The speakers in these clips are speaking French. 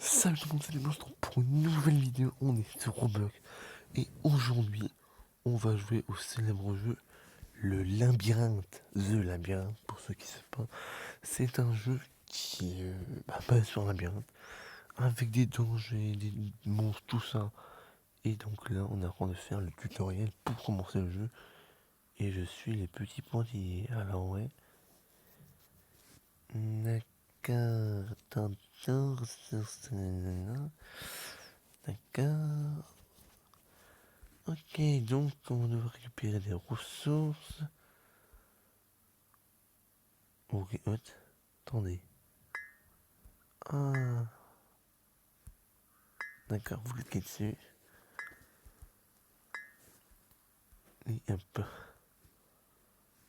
Salut tout le monde, c'est les monstres pour une nouvelle vidéo, on est sur Roblox et aujourd'hui on va jouer au célèbre jeu le Labyrinthe. The Labyrinthe, pour ceux qui ne savent pas, c'est un jeu qui est basé sur un labyrinthe avec des dangers, des monstres, tout ça. Et donc là on est en train de faire le tutoriel pour commencer le jeu et je suis les petits pointillés. Alors ouais, d'accord, d'accord. Ok, donc on doit récupérer des ressources. Ok, what? Attendez. Ah, d'accord, vous cliquez dessus. Et hop.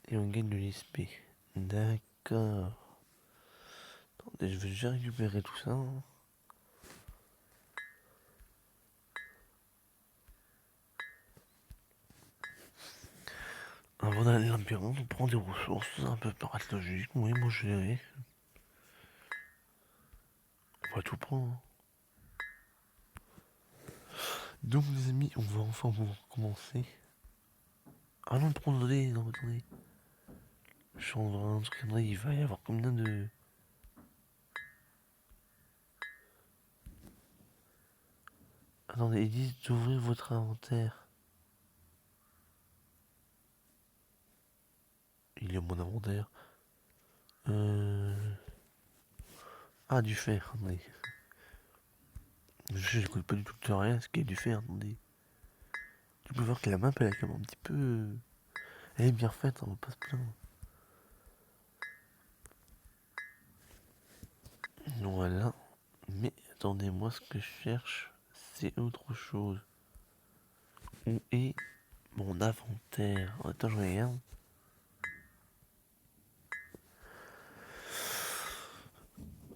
Et on gagne de l'XP. D'accord. Attendez, je vais déjà récupérer tout ça, hein. Avant d'aller dans le labyrinthe, on prend des ressources. Ça un peu paraître logique. Oui, moi je dirais. On va tout prendre, hein. Donc les amis, on va enfin pouvoir commencer. Ah non, attendez, non, attendez. Je suis en train de regarder, il va y avoir combien de... Attendez, ils disent d'ouvrir votre inventaire. Il est mon inventaire. Ah, du fer, attendez. Je n'écoute pas du tout le tutoriel, ce qui est du fer, attendez. Tu peux voir que la map, elle est quand même un petit peu... Elle est bien faite, on va pas se plaindre. Voilà. Mais attendez, moi ce que je cherche, c'est autre chose. Où est mon inventaire? Attends, je regarde.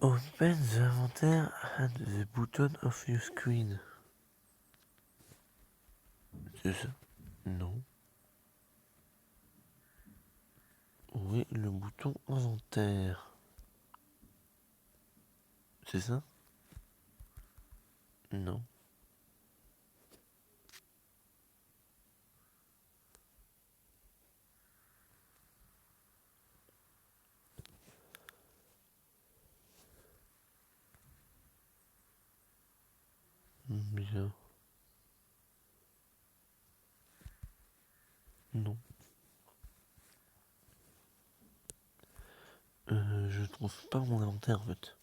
Open the inventaire at the button of your screen. C'est ça? Non. Où est le bouton inventaire? C'est ça? Non. Bizarre. Non. Je trouve pas mon inventaire en fait.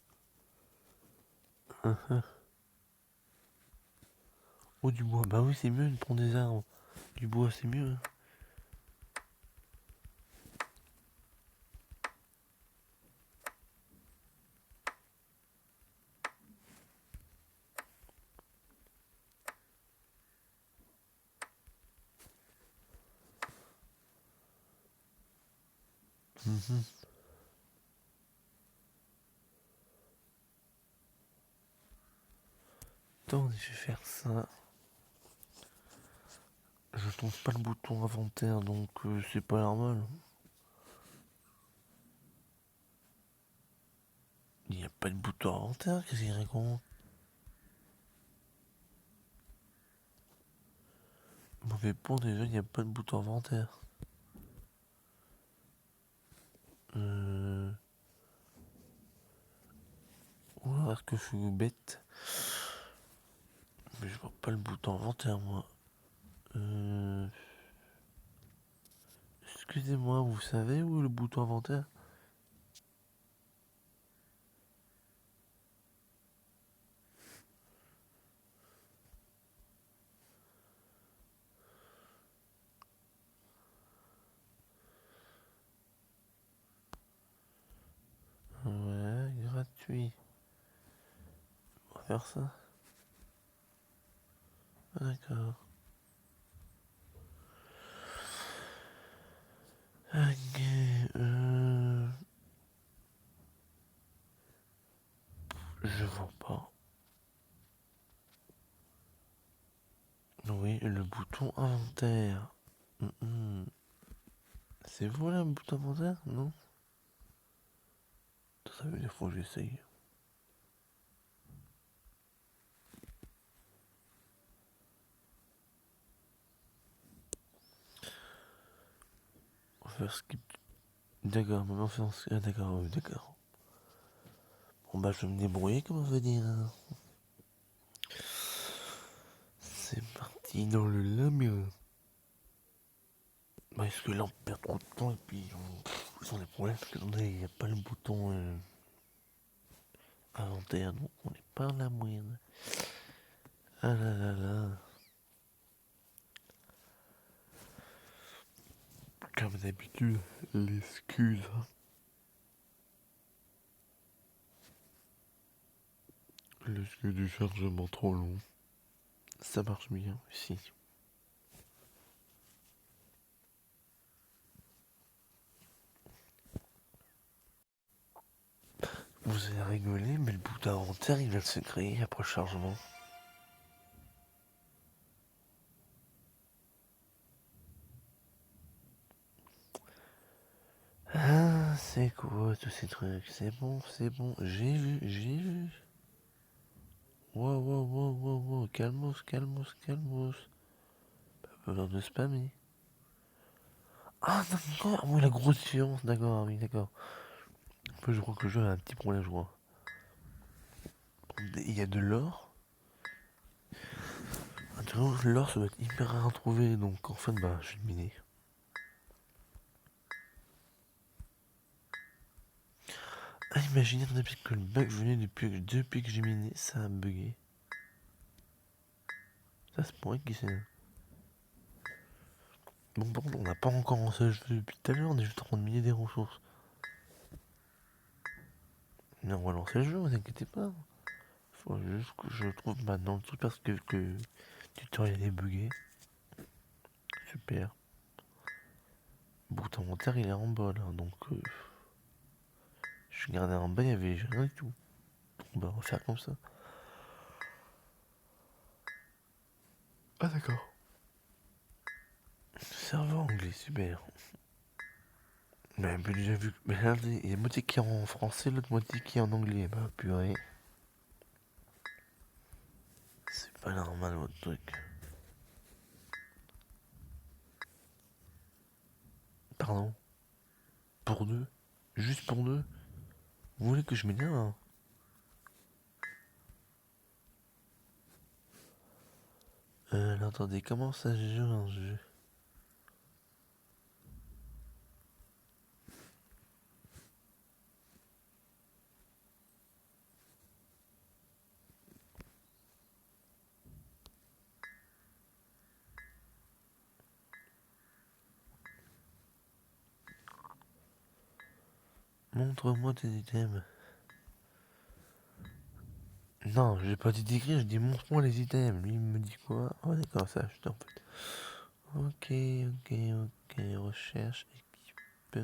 Oh, du bois. Bah oui, c'est mieux de prendre des arbres. Du bois, c'est mieux, hein. Attends, je vais faire ça. Je trouve pas le bouton inventaire, donc c'est pas normal. Il n'y a pas de bouton inventaire, qu'est-ce qu'il raconte? Mauvais pont déjà, il n'y a pas de bouton inventaire. Euh... Ou alors est-ce que je suis bête? Mais je vois pas le bouton inventaire, moi. Excusez-moi, vous savez où est le bouton inventaire? Ouais, gratuit. On va faire ça. Ah, d'accord. Ok, je vois pas. Oui, le bouton inventaire. C'est vous là, le bouton inventaire? Non? Ça veut dire faut que j'essaye. faire skip. D'accord, maintenant c'est en... Ah, d'accord, oui, d'accord. Bon bah je vais me débrouiller, comme on veut dire. C'est parti dans le labyrinthe. Bah, est-ce que là on perd trop de temps et puis ils ont des problèmes parce que il n'y a pas le bouton inventaire, donc on n'est pas la moyenne. Ah là là là. Comme d'habitude, l'excuse. L'excuse du chargement trop long. Ça marche bien aussi. Vous avez rigolé, mais le bouton inventaire il vient de se créer après le chargement. Ah, c'est quoi tous ces trucs? C'est bon, j'ai vu. Wow, wow, wow, wow, wow, calmos, calmos, calmos. Pas besoin de spammer. Ah, d'accord, oui, la grosse différence, d'accord, oui, d'accord. En fait, je crois que le jeu a un petit problème, je crois. Il y a de l'or. L'or, ça doit être hyper rare à trouver, donc en fait, bah, je vais le miner. Ah, imaginez depuis que le bug venait depuis que j'ai miné, ça a bugué. Ça se pourrait qui c'est. Bon, par contre, on n'a pas encore lancé le jeu depuis tout à l'heure, on est juste en train de miner des ressources. Mais on va lancer le jeu, vous inquiétez pas. Faut juste que je trouve maintenant le truc parce que le tutoriel est bugué. Super. Bouton inventaire, il est en bas là, donc je regardais en bas, il y avait rien du tout. Donc bah, on va faire comme ça. Ah d'accord. Serveur anglais, super. Mais j'ai vu. Mais regardez, il y a moitié qui est en français, l'autre moitié qui est en anglais. Bah purée. C'est pas normal votre truc. Pardon. Pour deux. Juste pour deux. Vous voulez que je m'énerve hein? Alors, attendez, comment ça se joue un jeu? Montre-moi tes items. Non, j'ai pas dit d'écrire, je dis montre-moi les items. Lui, il me dit quoi? Oh, d'accord, ça, je en fait. Ok, ok, ok. Recherche, équipe.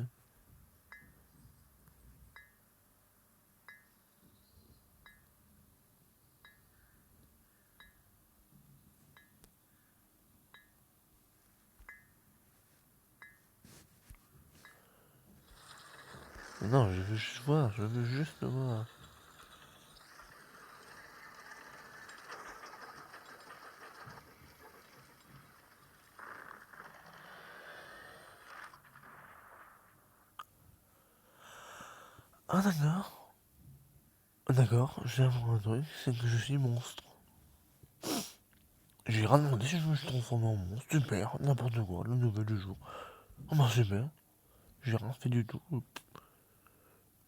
Non, je veux juste voir, je veux juste voir. Ah, d'accord. D'accord, j'ai un truc, c'est que je suis monstre. J'ai rien demandé si je me suis transformé en monstre. Super, n'importe quoi, la nouvelle du jour. Oh bah super, j'ai rien fait du tout.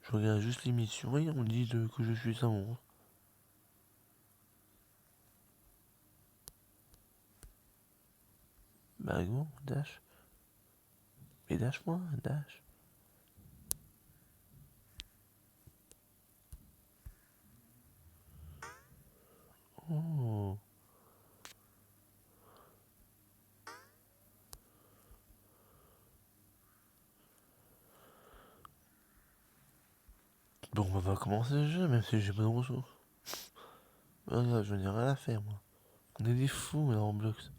Je regarde juste l'émission et on dit que je suis un monstre. Bah go, dash. Mais dash-moi, dash. Oh. Bon, on va commencer le jeu, même si j'ai pas de ressources. Ah, là, je n'ai rien à faire, moi. On est des fous, là, en blocs.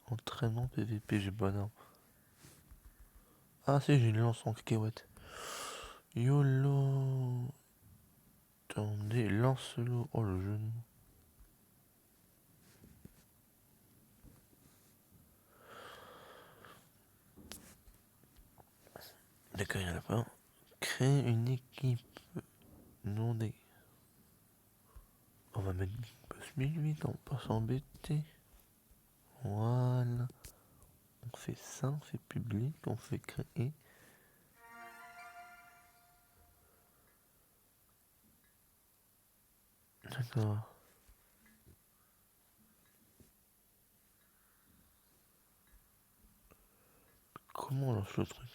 Entraînement PVP, j'ai pas d'arme. Ah, si, j'ai une lance en cacahuète. YOLO. Attendez, lance-le. Oh, le genou. D'accord, il y en a pas. Créer une équipe. Non des. On va mettre Boss 1008, on va pas s'embêter. Voilà. On fait ça, on fait public, on fait créer. D'accord. Comment on lance le truc?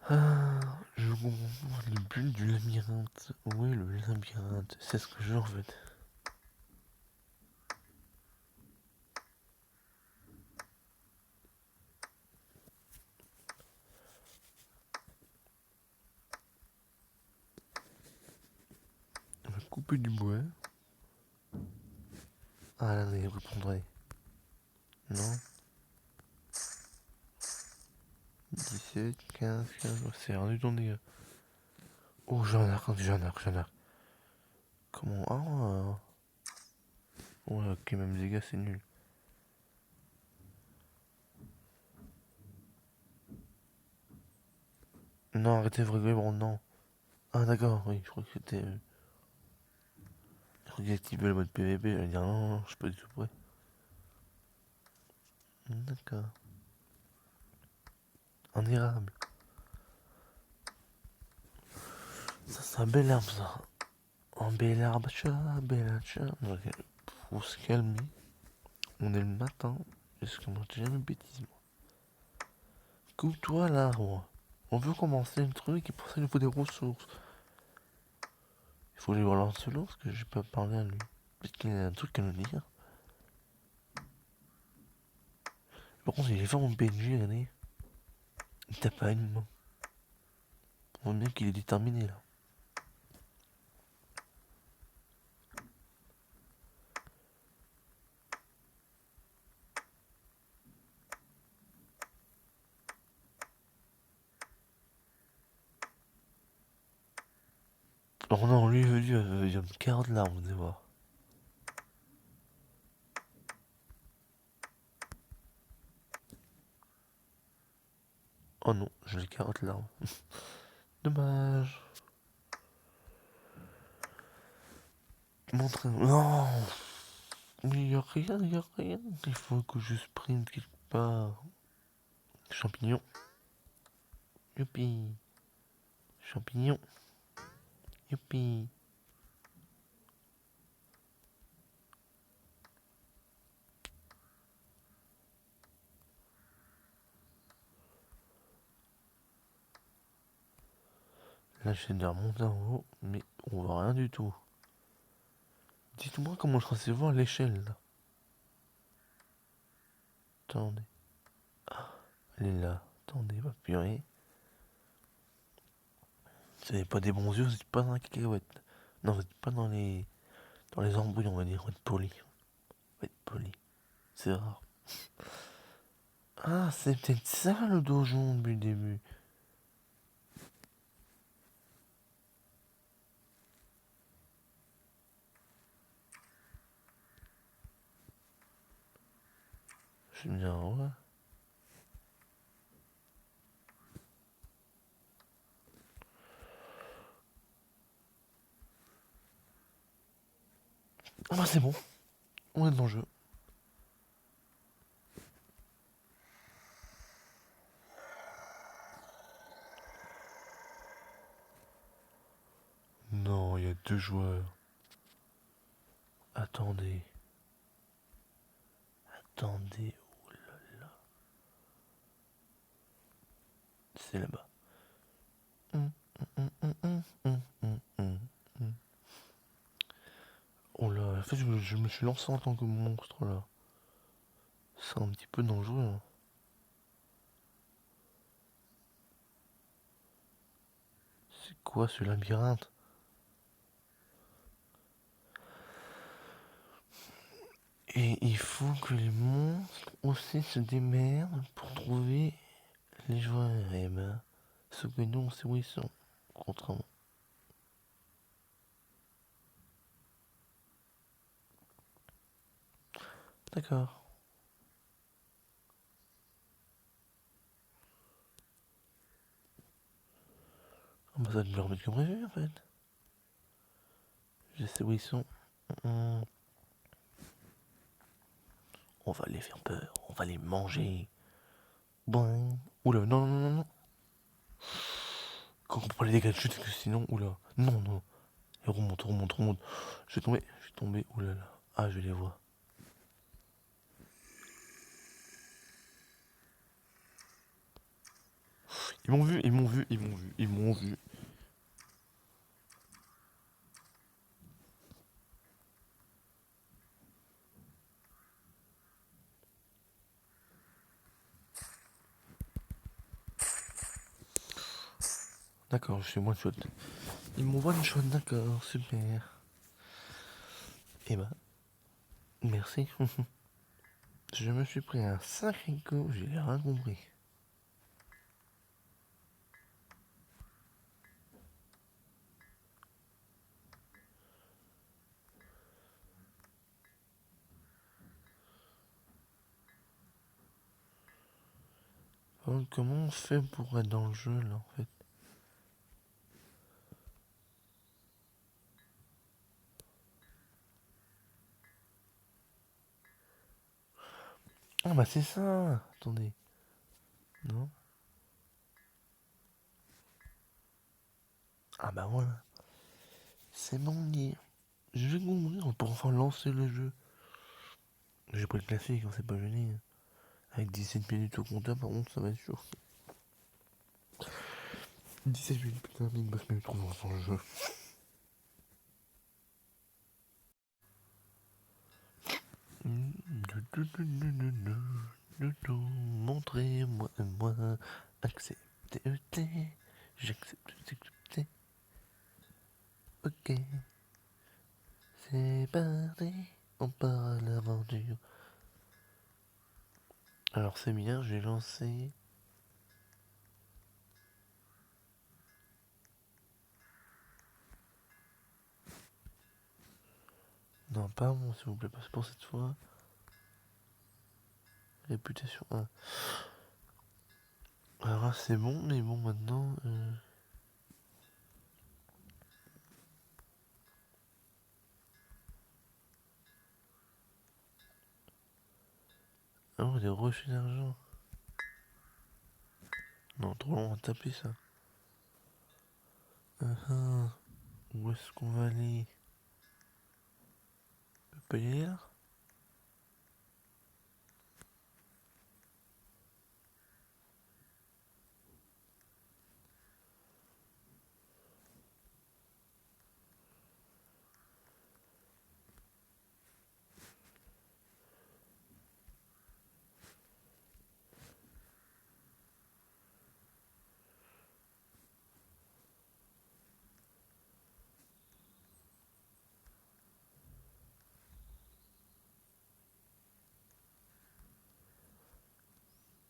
Ah, je comprends le but du labyrinthe. Oui, le labyrinthe, c'est ce que je veux en fait. On va couper du bois. Ah là, il répondrait. Non. 17, 15, 15, c'est rien du tout, les gars. Oh, j'en ai, j'en ai. Comment? Ah. Ouais, ok, même les gars, c'est nul. Non, arrêtez de rigoler, bon, non. Ah, d'accord, oui, je crois que c'était. Je crois qu'il activait le mode PVP. J'allais dire non, non, je suis pas du tout prêt. D'accord. Un érable. Ça, c'est un bel arbre, ça. Un bel arbre, chat, bel chat. Ok, faut se calmer. On est le matin. Est-ce que moi, j'ai jamais de bêtises, moi? Coupe-toi l'arbre. On veut commencer le truc et pour ça, il nous faut des ressources. Il faut lui relancer l'eau parce que j'ai pas parlé à lui. Peut-être qu'il a un truc à nous dire. Par contre, il est vraiment PNJ, regardez. Il tape pas une main. On voit bien qu'il est déterminé là. Oh non, lui, il va me carotte là, on va voir. Oh non, je le carotte là. Dommage. Montre. Non. Il y a rien, il y a rien. Il faut que je sprint quelque part. Champignon. Youpi. Champignon. Youpi. Là, j'essaie de remonter en haut, mais on voit rien du tout. Dites-moi comment je suis voir l'échelle là. Attendez. Elle est là. Attendez, va purée. Si vous n'avez pas des bons yeux, vous n'êtes pas dans la cacahuète. Non, vous n'êtes pas dans les embrouilles, on va dire. On va être poli. On va être poli. C'est rare. Ah, c'est peut-être ça le donjon depuis le début. Je me dis, ah ouais. Ah bah c'est bon. On est dans le jeu. Non, il y a deux joueurs. Attendez. Attendez. Oh là là. C'est là-bas. Hum, hum, hum, hum, hum, hum, hum, hum. Oh là, en fait, je me suis lancé en tant que monstre là. C'est un petit peu dangereux, hein. C'est quoi ce labyrinthe? Et il faut que les monstres aussi se démerdent pour trouver les joueurs. Et ben, ceux que nous on sait où ils sont. Contrairement. D'accord. Ah bah ça va te le remettre comme prévu en fait. Je sais où ils sont. Hum. On va les faire peur, on va les manger. Bon. Oula, non, non, non, non. Quand on prend les dégâts de chute, parce que sinon, oula. Non, non. Et remonte, remonte, remonte. Je vais tomber, oula là. Ah, je les vois. Ils m'ont vu, ils m'ont vu, ils m'ont vu, ils m'ont vu. D'accord, je suis one shot. Ils m'ont one shot, d'accord, super. Eh ben, merci. Je me suis pris un sacré coup, j'ai rien compris. Comment on fait pour être dans le jeu là en fait? Ah bah c'est ça. Attendez. Non. Ah bah voilà. C'est bon, Guy. Je vais mourir pour enfin lancer le jeu. J'ai pris le classique, hein, c'est pas gêné. Avec 17 minutes au compteur, par contre, ça va être chaud. 17 minutes, putain, 9 minutes trop longtemps le jeu. Montrez-moi, moi, acceptez, j'accepte, accepter. Ok, c'est parti, on part à l'aventure. Alors c'est bien, j'ai lancé. Non, pas bon, s'il vous plaît, pas pour cette fois. Réputation 1. Alors là, c'est bon, mais bon, maintenant. Ah, des refus d'argent. Non, trop long à taper ça. Où est-ce qu'on va aller? On peut pas y aller là?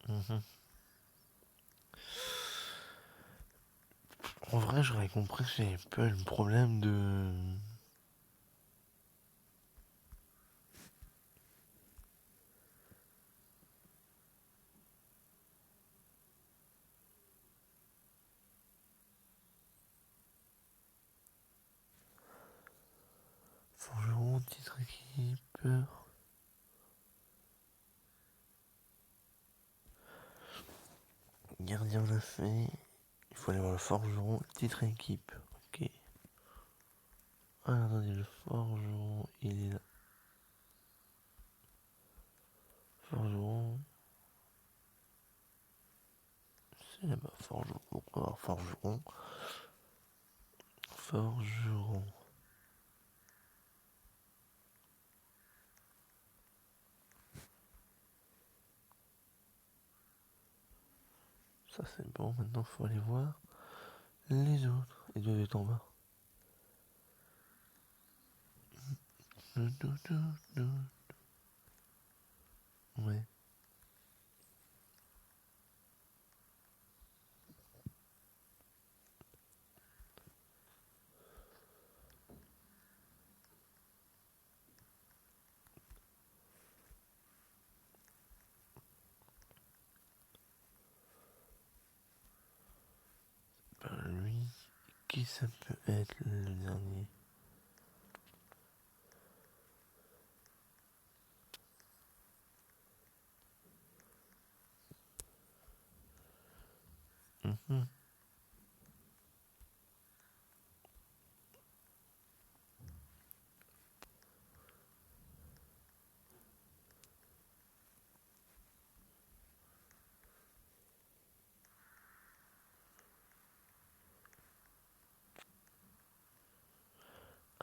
Mhm. En vrai, j'aurais compris que j'ai pas le problème de. Forgeron, titre équipe. Gardien l'a fait. Il faut aller voir le forgeron, titre équipe. Ok. Ah, attendez, le forgeron, il est là. Forgeron. C'est là-bas, forgeron. Donc, on va voir forgeron. Forgeron. Ça, c'est bon. Maintenant, faut aller voir les autres. Ils doivent être en bas. Ouais. Qui ça peut être le dernier? Mhm.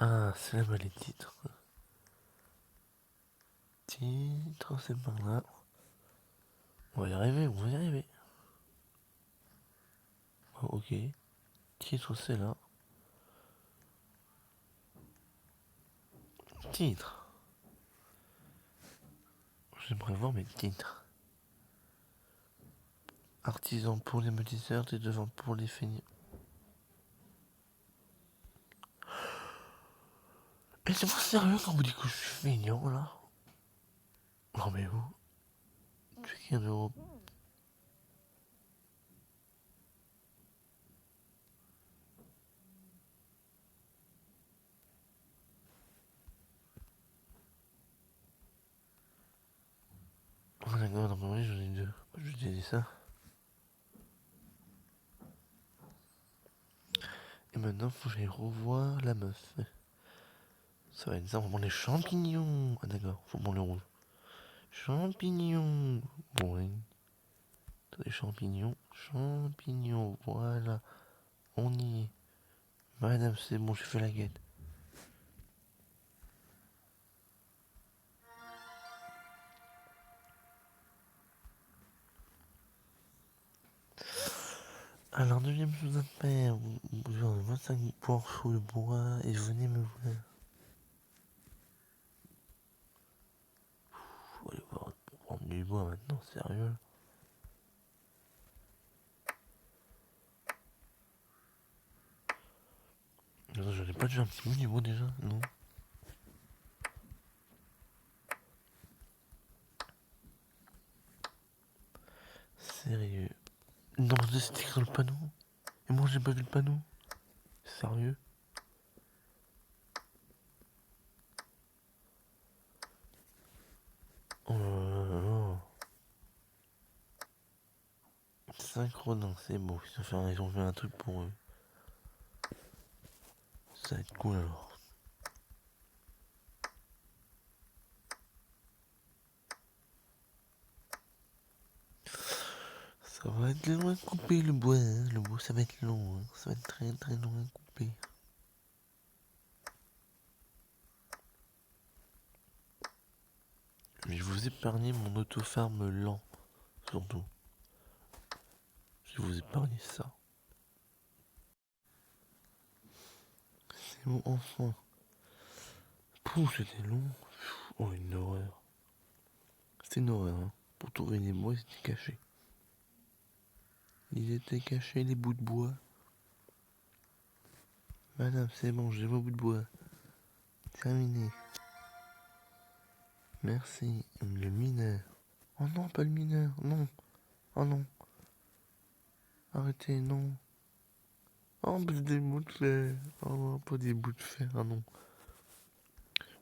Ah, c'est là-bas les titres. Titre, c'est par là. On va y arriver, on va y arriver. Oh, ok. Titre, c'est là. Titre. J'aimerais voir mes titres. Artisan pour les métisseurs, et devant pour les feignants. Et c'est pas sérieux quand vous dites que je suis feignant là? Non mais vous, tu es 15 €. Oh d'accord, non mais oui, j'en ai deux. Je t'ai dit ça. Et maintenant, faut que j'aille revoir la meuf. Ça va être ça, on va prendre les champignons. Ah d'accord, faut prendre le rouge. Champignons. Bon, oui. Les champignons. Champignons, voilà. On y est. Madame, c'est bon, j'ai fait la guette. Alors, deuxième chose à faire, vous avez 25 morceaux de bois et venez me voir. Faut aller voir pour prendre du bois maintenant, sérieux. Attends, j'en ai pas déjà un petit bout du bois déjà, non? Sérieux. Non, c'était écrit sur le panneau. Et moi, j'ai pas vu le panneau. Sérieux. Oh là là là. Synchronin, c'est beau. Ils ont fait un truc pour eux. Ça va être cool alors. Ça va être long à couper le bois, hein. Le bois, ça va être long, hein. Ça va être très très long à couper. Mais je vous épargne mon auto-farm lent, surtout. Je vous épargne ça. C'est bon, enfin. Pouh, c'était long. Oh, une horreur. C'était une horreur, hein. Pour trouver les bois, ils étaient cachés. Ils étaient cachés, les bouts de bois. Madame, c'est bon, j'ai vos bouts de bois. Terminé. Merci. Le mineur. Oh non, pas le mineur. Non. Oh non. Arrêtez, non. Oh, mais des bouts de fer. Oh non, pas des bouts de fer. Ah non.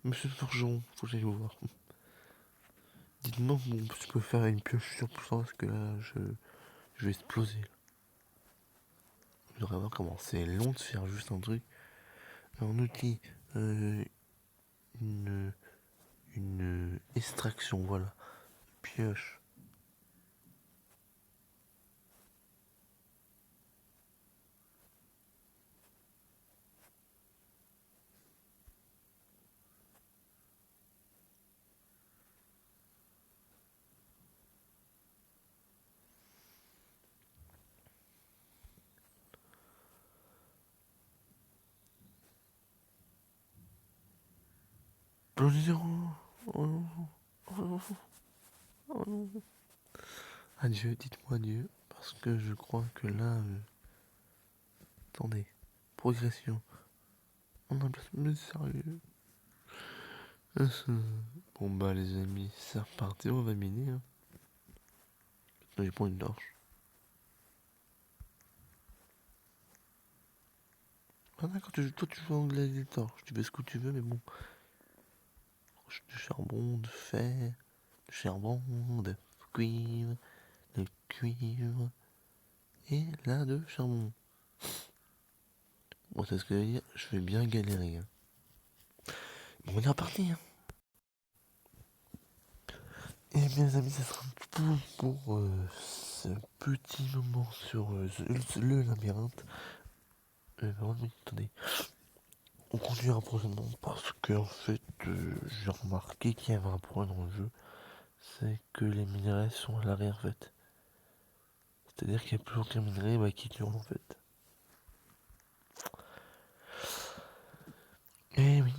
Monsieur Forgeron, faut que j'aille vous voir. Dites-moi, bon, je peux faire une pioche sur tout ça parce que là, je vais exploser. Je voudrais voir comment c'est long de faire juste un truc. Un outil, une, une extraction, voilà. Pioche. Plaisir. Oh non, oh non, oh non. Adieu, dites-moi adieu. Parce que je crois que là. Attendez. Progression. On a mais sérieux. Bon bah les amis, c'est reparti, on va miner. Hein. Je vais prendre une torche. Ah d'accord, toi tu joues en gladiator, tu fais ce que tu veux, mais bon. De charbon, de fer, de charbon, de cuivre, et là de charbon. Bon, c'est ce que je veux dire, je vais bien galérer. Hein. Bon, on est reparti. Hein. Et bien les amis, ça sera tout pour ce petit moment sur le labyrinthe. Attendez. On continuera prochainement parce que en fait, j'ai remarqué qu'il y avait un point dans le jeu, c'est que les minerais sont à l'arrêt en fait. C'est-à-dire qu'il n'y a plus aucun minerai qui tourne en fait. Et oui.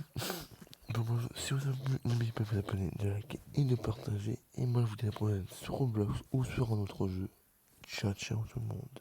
Donc, si vous avez plu, n'oubliez pas de vous abonner, de liker et de partager. Et moi, je vous dis à la prochaine sur Roblox ou sur un autre jeu. Ciao, ciao tout le monde.